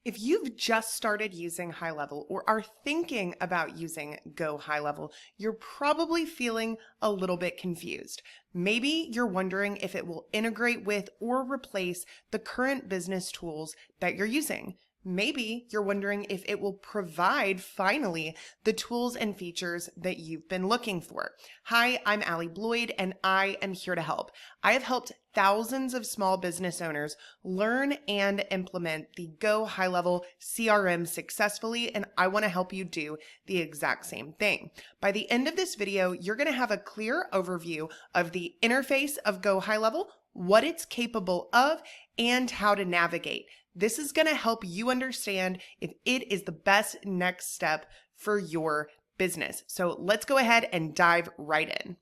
If you've just started using HighLevel or are thinking about using Go HighLevel, you're probably feeling a little bit confused. Maybe you're wondering if it will integrate with or replace the current business tools that you're using. Maybe you're wondering if it will provide, finally, the tools and features that you've been looking for. Hi, I'm Allie Bloyd, and I am here to help. I have helped thousands of small business owners learn and implement the Go HighLevel CRM successfully, and I want to help you do the exact same thing. By the end of this video, you're going to have a clear overview of the interface of Go HighLevel, what it's capable of, and how to navigate. This is going to help you understand if it is the best next step for your business. So let's go ahead and dive right in.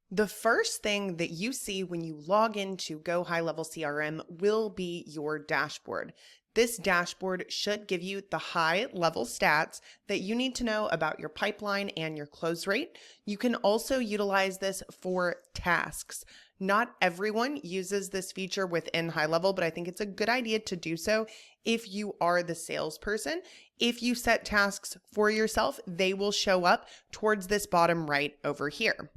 The first thing that you see when you log into Go HighLevel CRM will be your dashboard. This dashboard should give you the high-level stats that you need to know about your pipeline and your close rate. You can also utilize this for tasks. Not everyone uses this feature within HighLevel, but I think it's a good idea to do so if you are the salesperson. If you set tasks for yourself, they will show up towards this bottom right over here.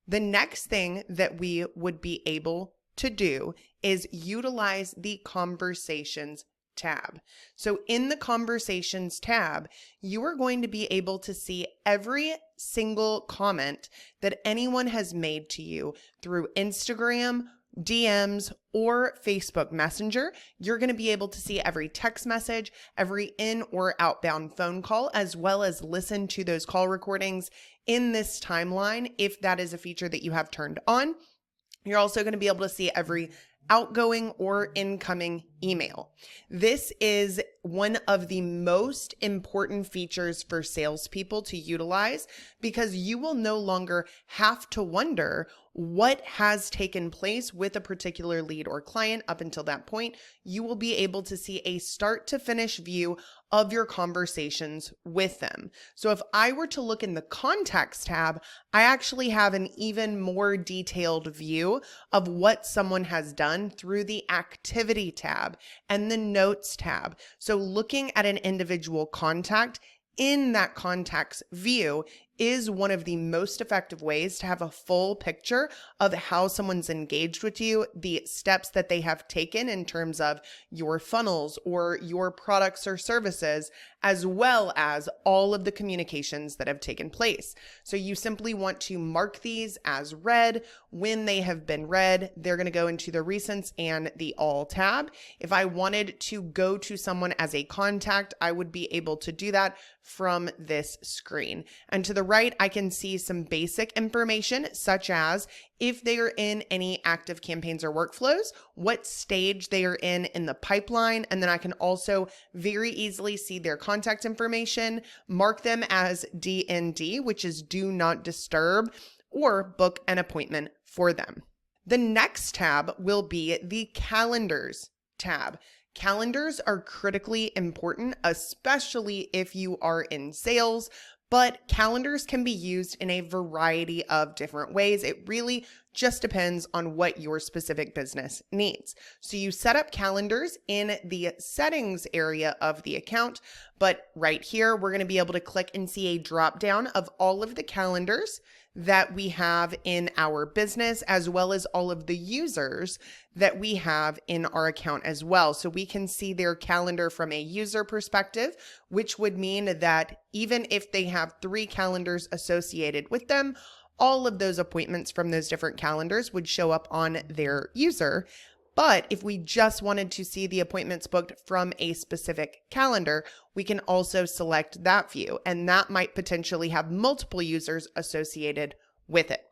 The next thing that we would be able to do is utilize the Conversations tab. So in the Conversations tab, you are going to be able to see every single comment that anyone has made to you through Instagram, DMs, or Facebook Messenger. You're going to be able to see every text message, every in or outbound phone call, as well as listen to those call recordings in this timeline if that is a feature that you have turned on. You're also going to be able to see every outgoing or incoming email. This is one of the most important features for salespeople to utilize because you will no longer have to wonder what has taken place with a particular lead or client up until that point. You will be able to see a start to finish view of your conversations with them. So if I were to look in the Contacts tab, I actually have an even more detailed view of what someone has done through the Activity tab and the Notes tab. So looking at an individual contact in that contacts view is one of the most effective ways to have a full picture of how someone's engaged with you, the steps that they have taken in terms of your funnels or your products or services, as well as all of the communications that have taken place. So you simply want to mark these as read. When they have been read, they're going to go into the recents and the all tab. If I wanted to go to someone as a contact, I would be able to do that from this screen. And to the right, I can see some basic information such as if they are in any active campaigns or workflows, what stage they are in the pipeline, and then I can also very easily see their contact information, mark them as DND, which is do not disturb, or book an appointment for them. The next tab will be the Calendars tab. Calendars are critically important, especially if you are in sales, but calendars can be used in a variety of different ways. It really just depends on what your specific business needs. So you set up calendars in the settings area of the account, but right here, we're going to be able to click and see a drop down of all of the calendars that we have in our business, as well as all of the users that we have in our account as well. So we can see their calendar from a user perspective, which would mean that even if they have 3 calendars associated with them, all of those appointments from those different calendars would show up on their user. But if we just wanted to see the appointments booked from a specific calendar, we can also select that view, and that might potentially have multiple users associated with it.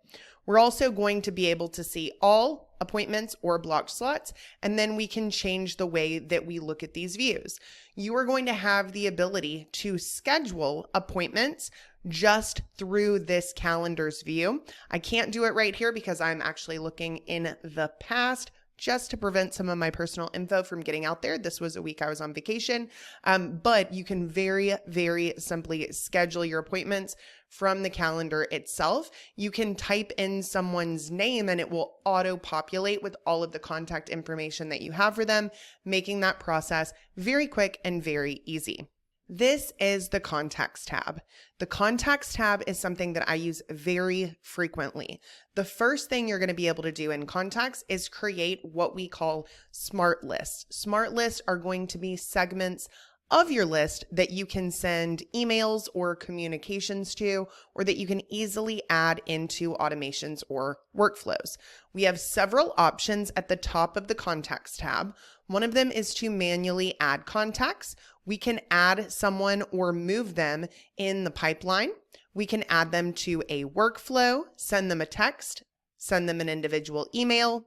We're also going to be able to see all appointments or blocked slots, and then we can change the way that we look at these views. You are going to have the ability to schedule appointments just through this calendars view. I can't do it right here because I'm actually looking in the past just to prevent some of my personal info from getting out there. This was a week I was on vacation, but you can very, very simply schedule your appointments from the calendar itself. You can type in someone's name and it will auto-populate with all of the contact information that you have for them, making that process very quick and very easy. This is the Contacts tab. The Contacts tab is something that I use very frequently. The first thing you're going to be able to do in Contacts is create what we call smart lists. Smart lists are going to be segments of your list that you can send emails or communications to, or that you can easily add into automations or workflows. We have several options at the top of the Contacts tab. One of them is to manually add contacts. We can add someone or move them in the pipeline. We can add them to a workflow, send them a text, send them an individual email,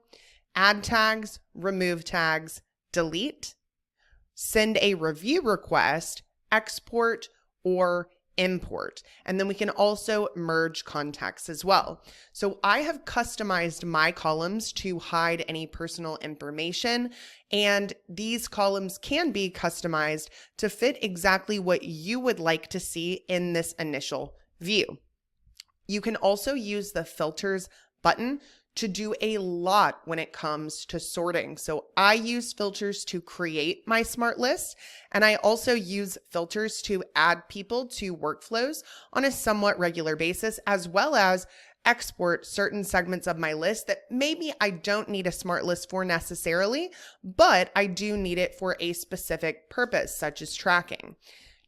add tags, remove tags, delete, send a review request, export, or import. And then we can also merge contacts as well. So I have customized my columns to hide any personal information, and these columns can be customized to fit exactly what you would like to see in this initial view. You can also use the filters button to do a lot when it comes to sorting. So I use filters to create my smart list, and I also use filters to add people to workflows on a somewhat regular basis, as well as export certain segments of my list that maybe I don't need a smart list for necessarily, but I do need it for a specific purpose, such as tracking.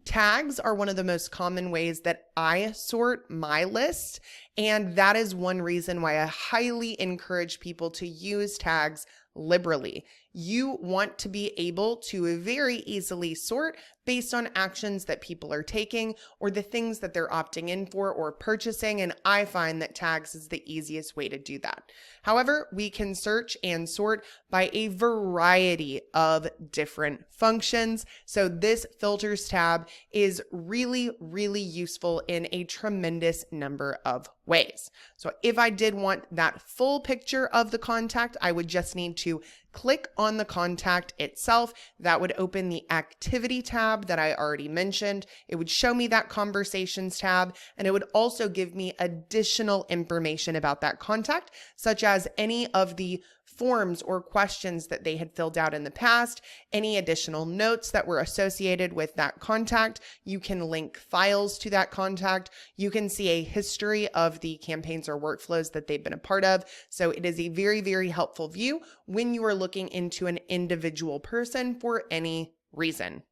Tags are one of the most common ways that I sort my list, and that is one reason why I highly encourage people to use tags liberally. You want to be able to very easily sort based on actions that people are taking or the things that they're opting in for or purchasing, and I find that tags is the easiest way to do that. However, we can search and sort by a variety of different functions. So this filters tab is really, really useful in a tremendous number of ways. So if I did want that full picture of the contact, I would just need to click on the contact itself. That would open the activity tab that I already mentioned. It would show me that conversations tab, and it would also give me additional information about that contact, such as any of the forms or questions that they had filled out in the past, any additional notes that were associated with that contact. You can link files to that contact. You can see a history of the campaigns or workflows that they've been a part of. So it is a very, very helpful view when you are looking into an individual person for any reason.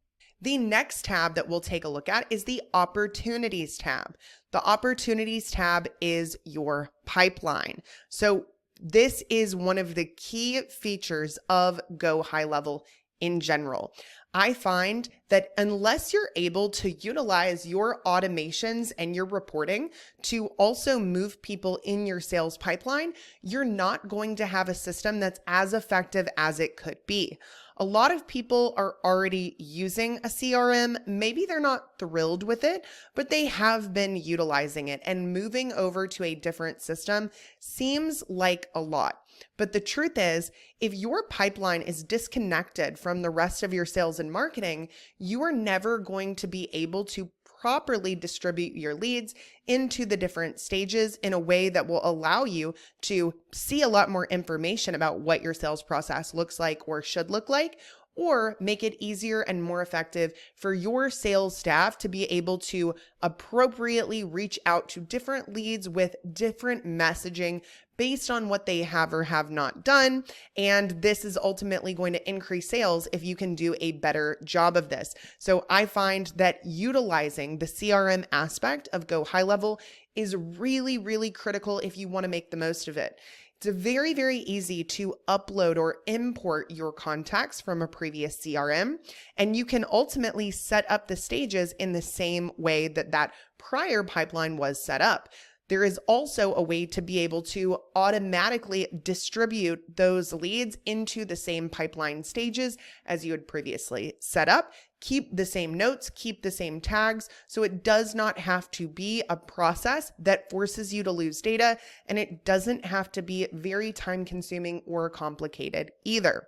The next tab that we'll take a look at is the Opportunities tab. The Opportunities tab is your pipeline. So this is one of the key features of Go High Level in general. I find that unless you're able to utilize your automations and your reporting to also move people in your sales pipeline, you're not going to have a system that's as effective as it could be. A lot of people are already using a CRM. Maybe they're not thrilled with it, but they have been utilizing it, and moving over to a different system seems like a lot. But the truth is, if your pipeline is disconnected from the rest of your sales and marketing, you are never going to be able to properly distribute your leads into the different stages in a way that will allow you to see a lot more information about what your sales process looks like or should look like, or make it easier and more effective for your sales staff to be able to appropriately reach out to different leads with different messaging based on what they have or have not done. And this is ultimately going to increase sales if you can do a better job of this. So I find that utilizing the CRM aspect of Go High Level is really, really critical if you want to make the most of it. It's very, very easy to upload or import your contacts from a previous CRM, and you can ultimately set up the stages in the same way that that prior pipeline was set up. There is also a way to be able to automatically distribute those leads into the same pipeline stages as you had previously set up. Keep the same notes, keep the same tags, so it does not have to be a process that forces you to lose data, and it doesn't have to be very time consuming or complicated either.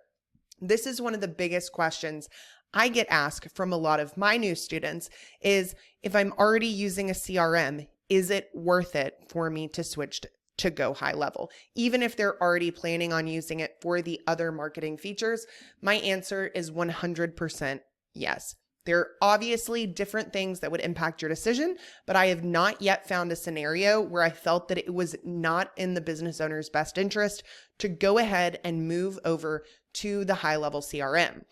This is one of the biggest questions I get asked from a lot of my new students is, if I'm already using a CRM, is it worth it for me to switch to Go HighLevel? Even if they're already planning on using it for the other marketing features, my answer is 100% yes. There are obviously different things that would impact your decision, but I have not yet found a scenario where I felt that it was not in the business owner's best interest to go ahead and move over to the HighLevel CRM.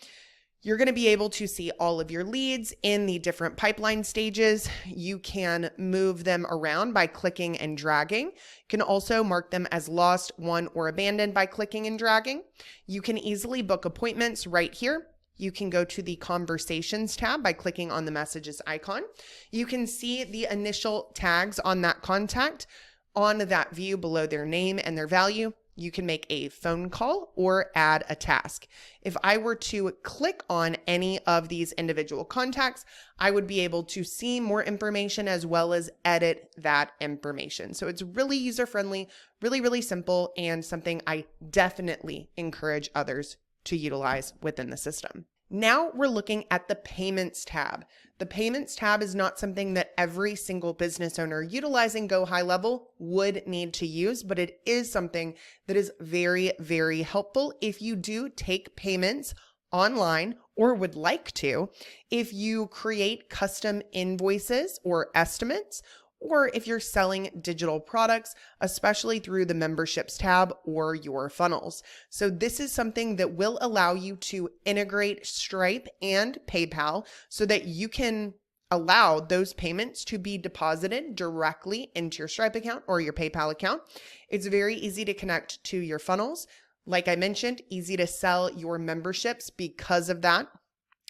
You're going to be able to see all of your leads in the different pipeline stages. You can move them around by clicking and dragging. You can also mark them as lost, won, or abandoned by clicking and dragging. You can easily book appointments right here. You can go to the Conversations tab by clicking on the messages icon. You can see the initial tags on that contact on that view below their name and their value. You can make a phone call or add a task. If I were to click on any of these individual contacts, I would be able to see more information as well as edit that information. So it's really user-friendly, really, really simple, and something I definitely encourage others to utilize within the system. Now we're looking at the Payments tab. The Payments tab is not something that every single business owner utilizing Go HighLevel would need to use, but it is something that is very, very helpful if you do take payments online or would like to, if you create custom invoices or estimates, or if you're selling digital products, especially through the Memberships tab or your funnels. So this is something that will allow you to integrate Stripe and PayPal so that you can allow those payments to be deposited directly into your Stripe account or your PayPal account. It's very easy to connect to your funnels. Like I mentioned, easy to sell your memberships because of that.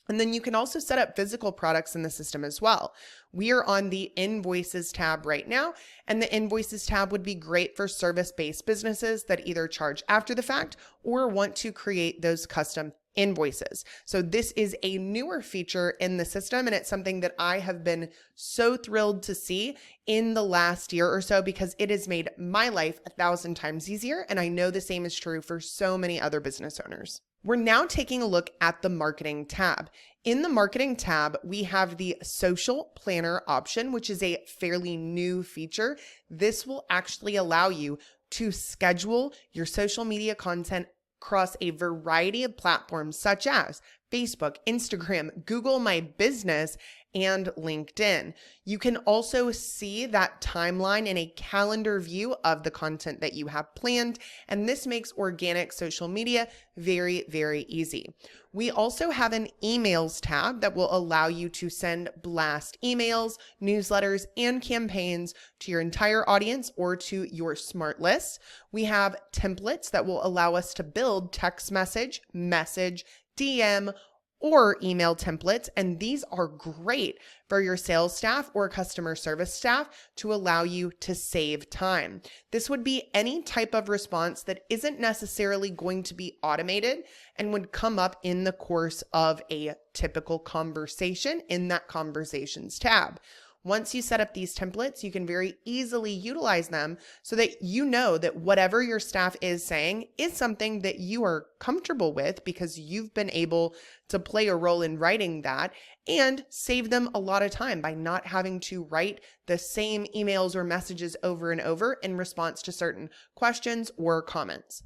And then you can also set up physical products in the system as well. We are on the Invoices tab right now, and the Invoices tab would be great for service-based businesses that either charge after the fact or want to create those custom invoices. So this is a newer feature in the system, and it's something that I have been so thrilled to see in the last year or so because it has made my life 1,000 times easier, and I know the same is true for so many other business owners. We're now taking a look at the Marketing tab. In the Marketing tab, we have the Social Planner option, which is a fairly new feature. This will actually allow you to schedule your social media content across a variety of platforms such as Facebook, Instagram, Google My Business, and LinkedIn. You can also see that timeline in a calendar view of the content that you have planned, and this makes organic social media very, very easy. We also have an Emails tab that will allow you to send blast emails, newsletters, and campaigns to your entire audience or to your smart list. We have templates that will allow us to build text message, DM, or email templates, and these are great for your sales staff or customer service staff to allow you to save time. This would be any type of response that isn't necessarily going to be automated and would come up in the course of a typical conversation in that Conversations tab. Once you set up these templates, you can very easily utilize them so that you know that whatever your staff is saying is something that you are comfortable with because you've been able to play a role in writing that and save them a lot of time by not having to write the same emails or messages over and over in response to certain questions or comments.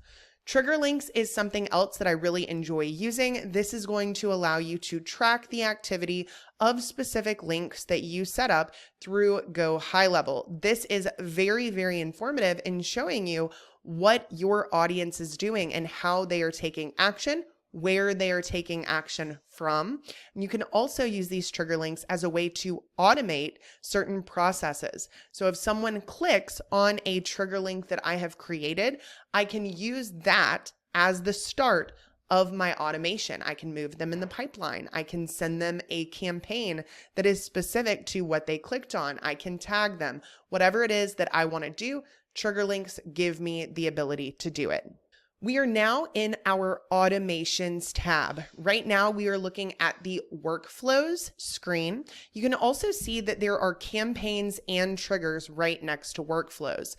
Trigger links is something else that I really enjoy using. This is going to allow you to track the activity of specific links that you set up through Go HighLevel. This is very, very informative in showing you what your audience is doing and how they are taking action, where they are taking action from. And you can also use these trigger links as a way to automate certain processes. So if someone clicks on a trigger link that I have created, I can use that as the start of my automation. I can move them in the pipeline. I can send them a campaign that is specific to what they clicked on. I can tag them. Whatever it is that I want to do, trigger links give me the ability to do it. We are now in our automations tab. Right now, we are looking at the workflows screen. You can also see that there are campaigns and triggers right next to workflows.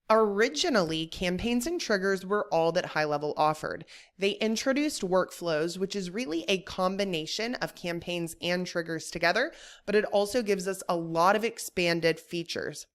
Originally, campaigns and triggers were all that HighLevel offered. They introduced workflows, which is really a combination of campaigns and triggers together, but it also gives us a lot of expanded features.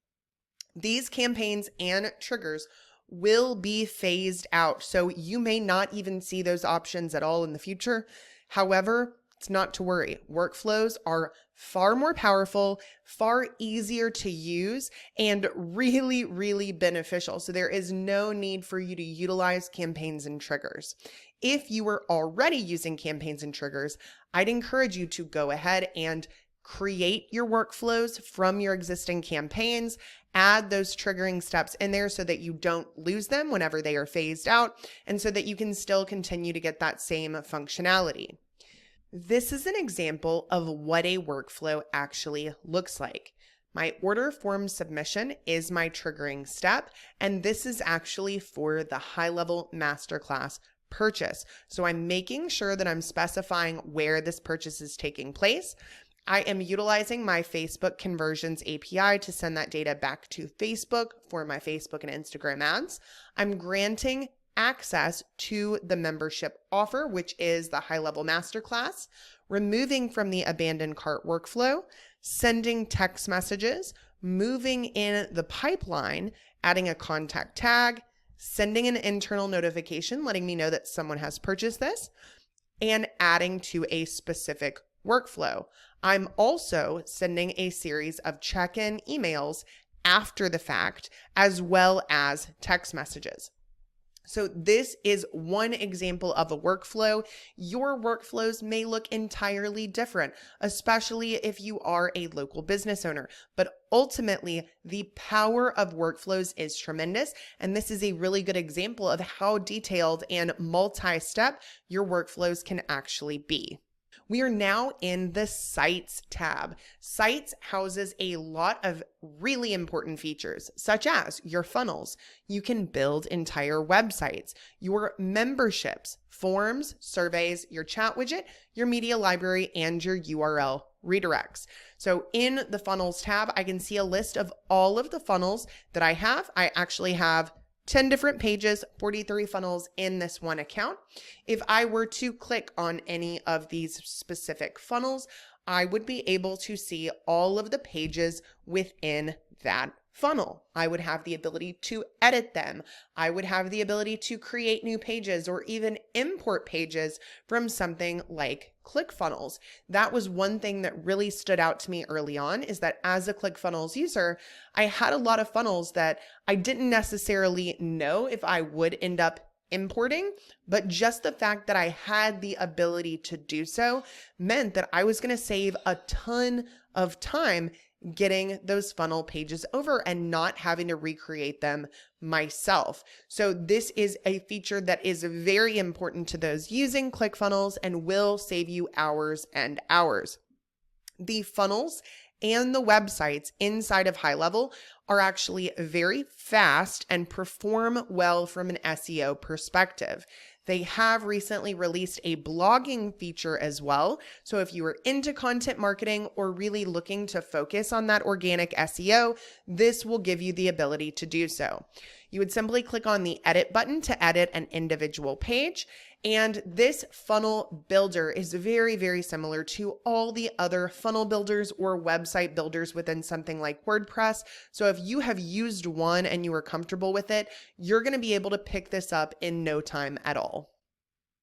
These campaigns and triggers will be phased out, so you may not even see those options at all in the future. However, it's not to worry. Workflows are far more powerful, far easier to use, and really, really beneficial. So there is no need for you to utilize campaigns and triggers. If you were already using campaigns and triggers, I'd encourage you to go ahead and create your workflows from your existing campaigns, add those triggering steps in there so that you don't lose them whenever they are phased out, and so that you can still continue to get that same functionality. This is an example of what a workflow actually looks like. My order form submission is my triggering step, and this is actually for the HighLevel Masterclass purchase. So I'm making sure that I'm specifying where this purchase is taking place. I am utilizing my Facebook Conversions API to send that data back to Facebook for my Facebook and Instagram ads. I'm granting access to the membership offer, which is the HighLevel Masterclass, removing from the abandoned cart workflow, sending text messages, moving in the pipeline, adding a contact tag, sending an internal notification letting me know that someone has purchased this, and adding to a specific workflow. I'm also sending a series of check-in emails after the fact, as well as text messages. So this is one example of a workflow. Your workflows may look entirely different, especially if you are a local business owner. But ultimately, the power of workflows is tremendous. And this is a really good example of how detailed and multi-step your workflows can actually be. We are now in the Sites tab. Sites houses a lot of really important features, such as your funnels. You can build entire websites, your memberships, forms, surveys, your chat widget, your media library, and your URL redirects. So in the Funnels tab, I can see a list of all of the funnels that I have. I actually have 10 different pages, 43 funnels in this one account. If I were to click on any of these specific funnels, I would be able to see all of the pages within that funnel. I would have the ability to edit them. I would have the ability to create new pages or even import pages from something like ClickFunnels. That was one thing that really stood out to me early on, is that as a ClickFunnels user, I had a lot of funnels that I didn't necessarily know if I would end up importing, but just the fact that I had the ability to do so meant that I was going to save a ton of time getting those funnel pages over and not having to recreate them myself. So this is a feature that is very important to those using ClickFunnels and will save you hours and hours. The funnels and the websites inside of HighLevel are actually very fast and perform well from an SEO perspective. They have recently released a blogging feature as well. So if you are into content marketing or really looking to focus on that organic SEO, this will give you the ability to do so. You would simply click on the edit button to edit an individual page. And this funnel builder is very, very similar to all the other funnel builders or website builders within something like WordPress. So if you have used one and you are comfortable with it, you're going to be able to pick this up in no time at all.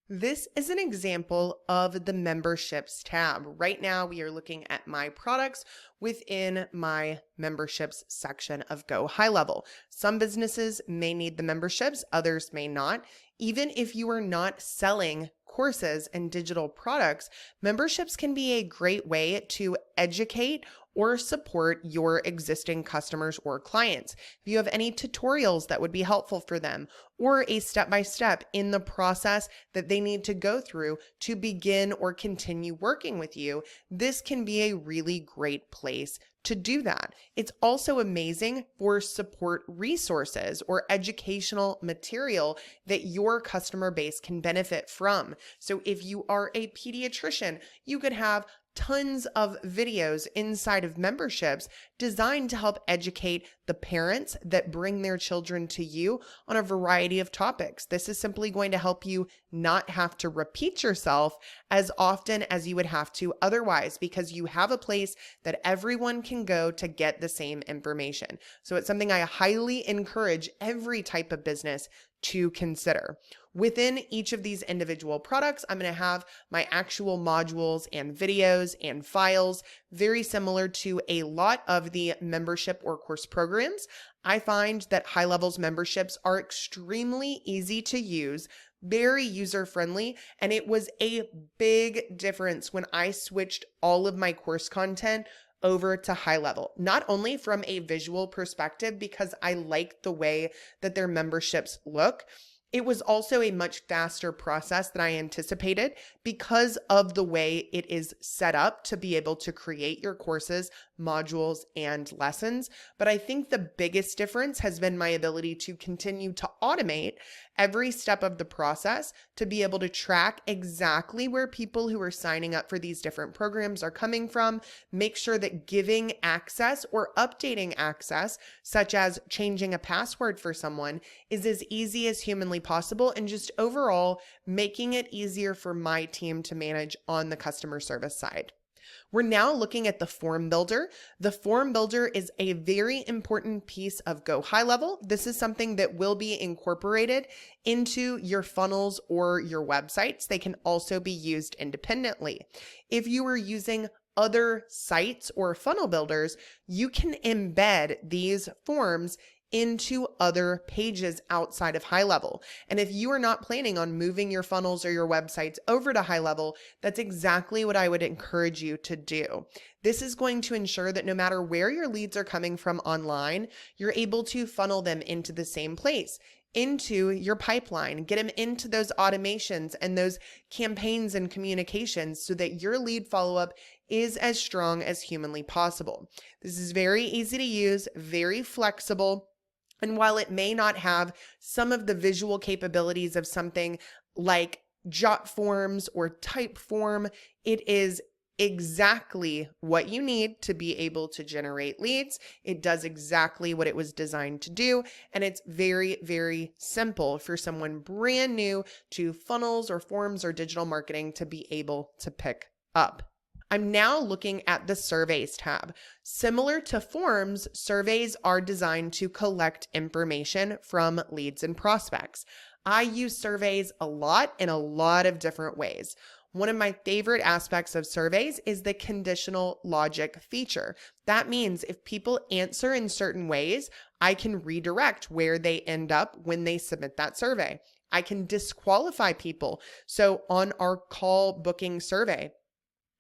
This is an example of the memberships tab. Right now, we are looking at my products within my memberships section of Go HighLevel. Some businesses may need the memberships, others may not. Even if you are not selling courses and digital products, memberships can be a great way to educate or support your existing customers or clients. If you have any tutorials that would be helpful for them, or a step-by-step in the process that they need to go through to begin or continue working with you, this can be a really great place to do that. It's also amazing for support resources or educational material that your customer base can benefit from. So if you are a pediatrician, you could have tons of videos inside of memberships designed to help educate the parents that bring their children to you on a variety of topics. This is simply going to help you not have to repeat yourself as often as you would have to otherwise, because you have a place that everyone can go to get the same information. So it's something I highly encourage every type of business to consider. Within each of these individual products, I'm going to have my actual modules and videos and files, very similar to a lot of the membership or course programs. I find that HighLevel's memberships are extremely easy to use, very user-friendly, and it was a big difference when I switched all of my course content over to HighLevel, not only from a visual perspective, because I like the way that their memberships look. It was also a much faster process than I anticipated because of the way it is set up to be able to create your courses, modules, and lessons. But I think the biggest difference has been my ability to continue to automate every step of the process to be able to track exactly where people who are signing up for these different programs are coming from, make sure that giving access or updating access, such as changing a password for someone, is as easy as humanly possible, and just overall making it easier for my team to manage on the customer service side. We're now looking at the form builder. The form builder is a very important piece of Go HighLevel. This is something that will be incorporated into your funnels or your websites. They can also be used independently. If you are using other sites or funnel builders, you can embed these forms into other pages outside of HighLevel. And if you are not planning on moving your funnels or your websites over to HighLevel, that's exactly what I would encourage you to do. This is going to ensure that no matter where your leads are coming from online, you're able to funnel them into the same place, into your pipeline, get them into those automations and those campaigns and communications so that your lead follow-up is as strong as humanly possible. This is very easy to use, very flexible. And while it may not have some of the visual capabilities of something like jot forms or type form, it is exactly what you need to be able to generate leads. It does exactly what it was designed to do. And it's very, very simple for someone brand new to funnels or forms or digital marketing to be able to pick up. I'm now looking at the surveys tab. Similar to forms, surveys are designed to collect information from leads and prospects. I use surveys a lot in a lot of different ways. One of my favorite aspects of surveys is the conditional logic feature. That means if people answer in certain ways, I can redirect where they end up when they submit that survey. I can disqualify people. So on our call booking survey,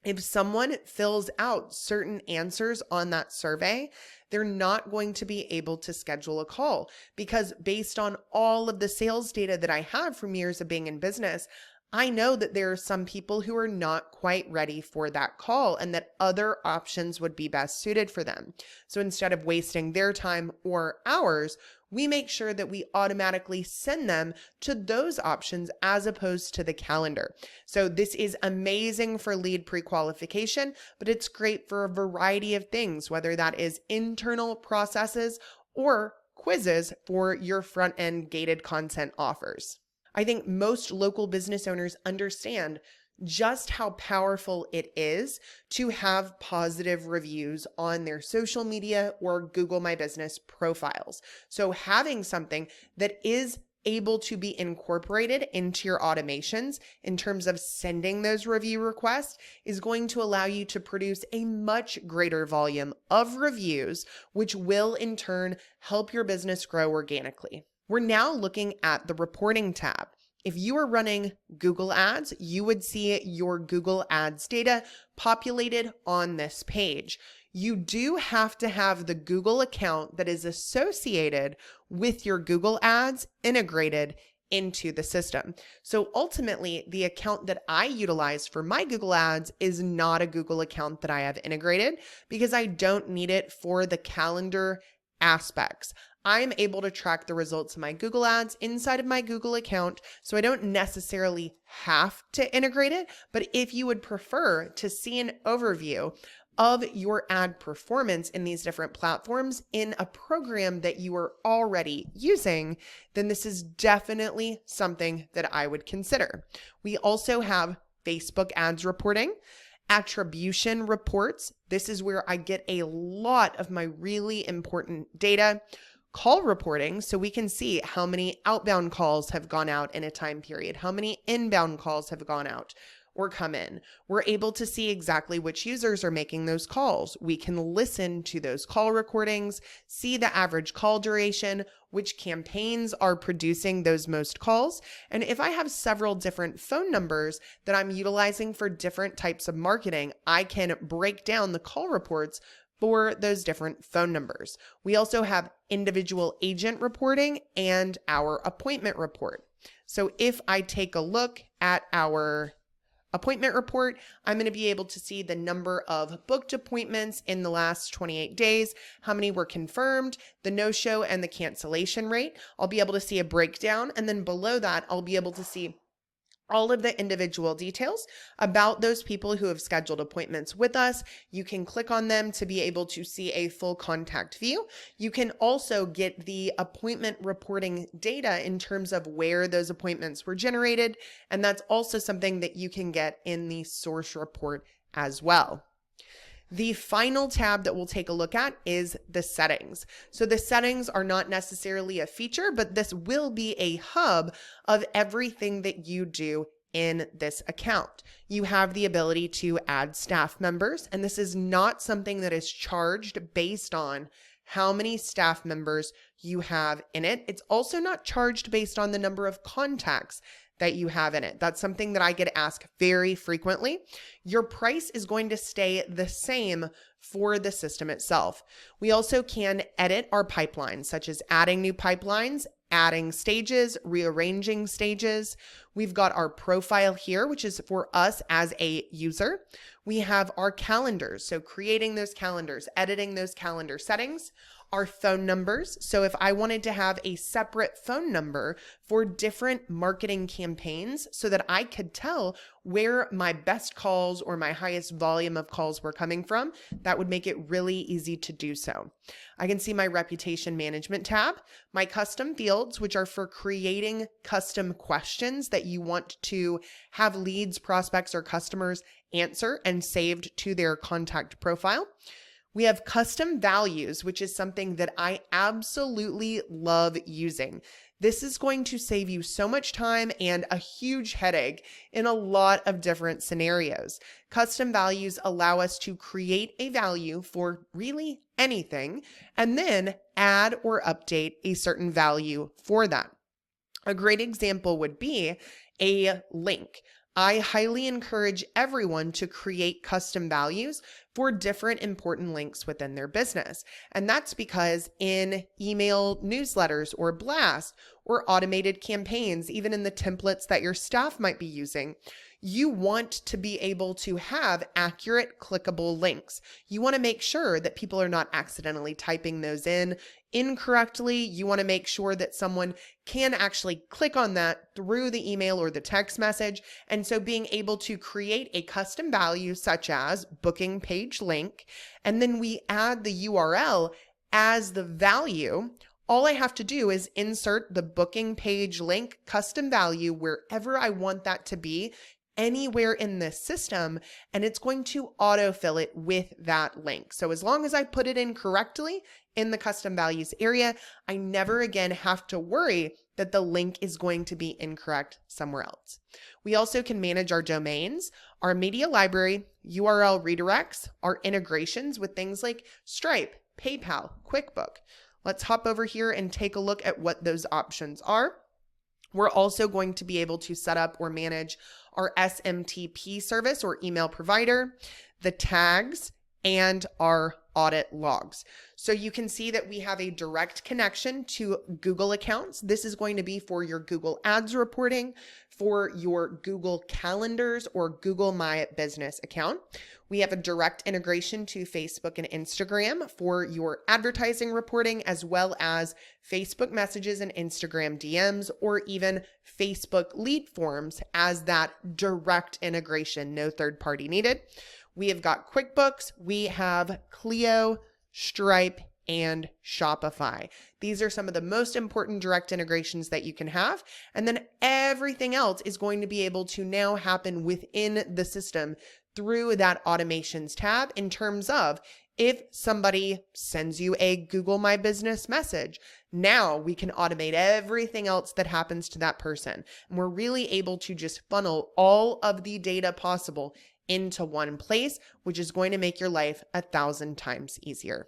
if someone fills out certain answers on that survey, they're not going to be able to schedule a call, because based on all of the sales data that I have from years of being in business, I know that there are some people who are not quite ready for that call and that other options would be best suited for them. So instead of wasting their time or ours, we make sure that we automatically send them to those options as opposed to the calendar. So this is amazing for lead pre-qualification, but it's great for a variety of things, whether that is internal processes or quizzes for your front-end gated content offers. I think most local business owners understand just how powerful it is to have positive reviews on their social media or Google My Business profiles. So having something that is able to be incorporated into your automations in terms of sending those review requests is going to allow you to produce a much greater volume of reviews, which will in turn help your business grow organically. We're now looking at the reporting tab. If you are running Google Ads, you would see your Google Ads data populated on this page. you do have to have the Google account that is associated with your Google Ads integrated into the system. So ultimately, the account that I utilize for my Google Ads is not a Google account that I have integrated because I don't need it for the calendar aspects. I'm able to track the results of my Google Ads inside of my Google account, so I don't necessarily have to integrate it. But if you would prefer to see an overview of your ad performance in these different platforms in a program that you are already using, then this is definitely something that I would consider. We also have Facebook ads reporting, attribution reports. This is where I get a lot of my really important data. Call reporting, so we can see how many outbound calls have gone out in a time period, how many inbound calls have gone out or come in. We're able to see exactly which users are making those calls. We can listen to those call recordings, see the average call duration, which campaigns are producing those most calls. And if I have several different phone numbers that I'm utilizing for different types of marketing, I can break down the call reports for those different phone numbers. We also have individual agent reporting and our appointment report. So if I take a look at our appointment report, I'm going to be able to see the number of booked appointments in the last 28 days, how many were confirmed, the no-show and the cancellation rate. I'll be able to see a breakdown, and then below that, I'll be able to see all of the individual details about those people who have scheduled appointments with us. You can click on them to be able to see a full contact view. You can also get the appointment reporting data in terms of where those appointments were generated. And that's also something that you can get in the source report as well. The final tab that we'll take a look at is the settings. So the settings are not necessarily a feature, but this will be a hub of everything that you do in this account. You have the ability to add staff members, and this is not something that is charged based on how many staff members you have in it. It's also not charged based on the number of contacts that you have in it. That's something that I get asked very frequently. Your price is going to stay the same for the system itself. We also can edit our pipelines, such as adding new pipelines, adding stages, rearranging stages. We've got our profile here, which is for us as a user. We have our calendars, so creating those calendars, editing those calendar settings. Our phone numbers. So if I wanted to have a separate phone number for different marketing campaigns so that I could tell where my best calls or my highest volume of calls were coming from, that would make it really easy to do so. I can see my reputation management tab, my custom fields, which are for creating custom questions that you want to have leads, prospects, or customers answer and saved to their contact profile. We have custom values, which is something that I absolutely love using. This is going to save you so much time and a huge headache in a lot of different scenarios. Custom values allow us to create a value for really anything and then add or update a certain value for that. A great example would be a link. I highly encourage everyone to create custom values for different important links within their business. And that's because in email newsletters or blasts or automated campaigns, even in the templates that your staff might be using, you want to be able to have accurate clickable links. You want to make sure that people are not accidentally typing those in incorrectly. You want to make sure that someone can actually click on that through the email or the text message. And so being able to create a custom value such as booking page link, and then we add the URL as the value. All I have to do is insert the booking page link custom value wherever I want that to be, anywhere in this system, and it's going to autofill it with that link. So as long as I put it in correctly in the custom values area, I never again have to worry that the link is going to be incorrect somewhere else. We also can manage our domains, our media library, URL redirects, our integrations with things like Stripe, PayPal, QuickBook. Let's hop over here and take a look at what those options are. We're also going to be able to set up or manage our SMTP service or email provider, the tags, and our audit logs. So you can see that we have a direct connection to Google accounts. This is going to be for your Google Ads reporting, for your Google Calendars or Google My Business account. We have a direct integration to Facebook and Instagram for your advertising reporting, as well as Facebook messages and Instagram DMs, or even Facebook lead forms as that direct integration, no third party needed. We have got QuickBooks, we have Clio, Stripe, and Shopify. These are some of the most important direct integrations that you can have. And then everything else is going to be able to now happen within the system through that automations tab, in terms of if somebody sends you a Google My Business message, now we can automate everything else that happens to that person. And we're really able to just funnel all of the data possible into one place, which is going to make your life 1,000 times easier.